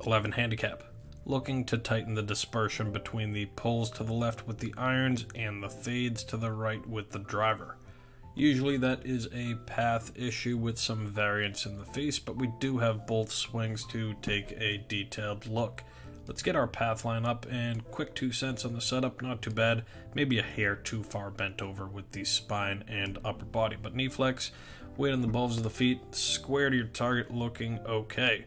11 handicap. Looking to tighten the dispersion between the pulls to the left with the irons and the fades to the right with the driver. Usually that is a path issue with some variance in the face, but we do have both swings to take a detailed look. Let's get our path line up, and quick 2 cents on the setup, not too bad. Maybe a hair too far bent over with the spine and upper body, but knee flex, weight on the balls of the feet, square to your target, looking okay.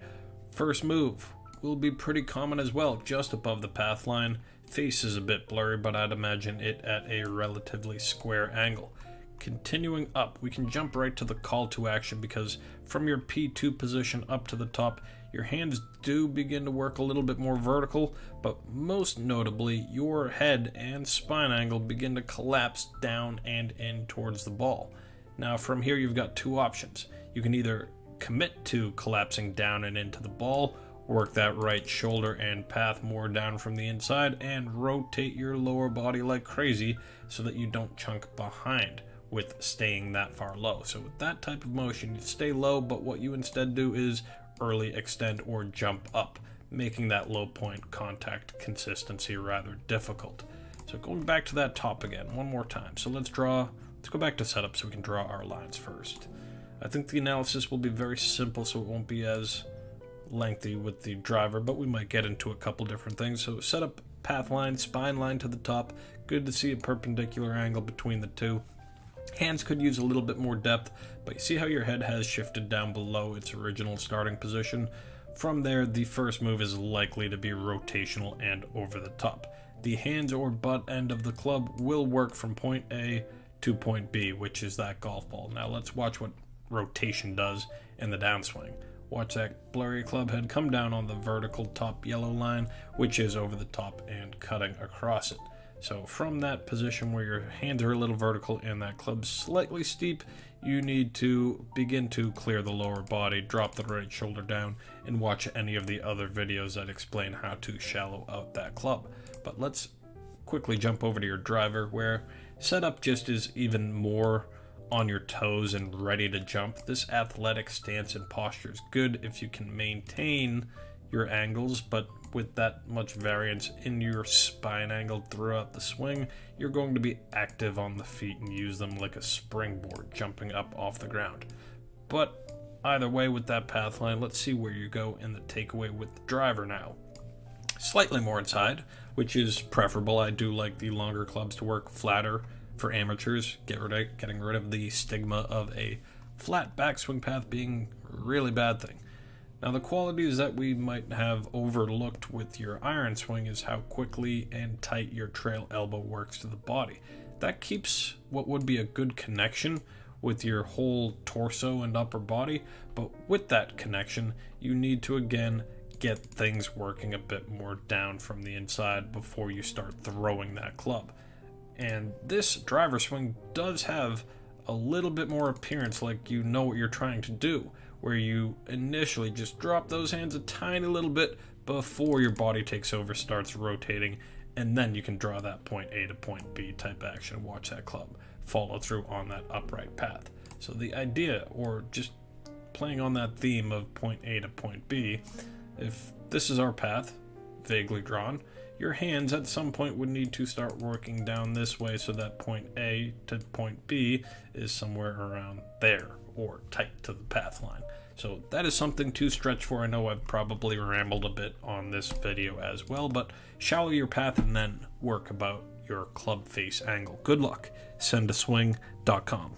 First move will be pretty common as well, just above the path line. Face is a bit blurry, but I'd imagine it at a relatively square angle. Continuing up, we can jump right to the call to action, because from your P2 position up to the top, your hands do begin to work a little bit more vertical, but most notably, your head and spine angle begin to collapse down and in towards the ball. Now from here, you've got two options. You can either commit to collapsing down and into the ball, work that right shoulder and path more down from the inside, and rotate your lower body like crazy so that you don't chunk behind with staying that far low. So with that type of motion, you stay low, but what you instead do is early extend or jump up, making that low point contact consistency rather difficult. So going back to that top again, one more time. So let's go back to setup so we can draw our lines first. I think the analysis will be very simple, so it won't be as lengthy with the driver, but we might get into a couple different things. So set up path line, spine line to the top. Good to see a perpendicular angle between the two. Hands could use a little bit more depth, but you see how your head has shifted down below its original starting position? From there, the first move is likely to be rotational and over the top. The hands or butt end of the club will work from point A to point B, which is that golf ball. Now let's watch what rotation does in the downswing. Watch that blurry club head come down on the vertical top yellow line, which is over the top and cutting across it. So from that position where your hands are a little vertical and that club slightly steep, you need to begin to clear the lower body, drop the right shoulder down, and watch any of the other videos that explain how to shallow out that club. But let's quickly jump over to your driver, where setup just is even more on your toes and ready to jump. This athletic stance and posture is good if you can maintain your angles, but with that much variance in your spine angle throughout the swing, you're going to be active on the feet and use them like a springboard jumping up off the ground. But either way, with that path line, let's see where you go in the takeaway with the driver now. Slightly more inside, which is preferable. I do like the longer clubs to work flatter for amateurs, getting rid of the stigma of a flat backswing path being a really bad thing. Now the qualities that we might have overlooked with your iron swing is how quickly and tight your trail elbow works to the body. That keeps what would be a good connection with your whole torso and upper body, but with that connection, you need to again get things working a bit more down from the inside before you start throwing that club. And this driver swing does have a little bit more appearance like you know what you're trying to do, where you initially just drop those hands a tiny little bit before your body takes over, starts rotating, and then you can draw that point A to point B type action. Watch that club follow through on that upright path. So the idea, or just playing on that theme of point A to point B, if this is our path, vaguely drawn, your hands at some point would need to start working down this way so that point A to point B is somewhere around there, or tight to the path line. So that is something to stretch for. I know I've probably rambled a bit on this video as well, but shallow your path and then work about your club face angle. Good luck. Sendaswing.com.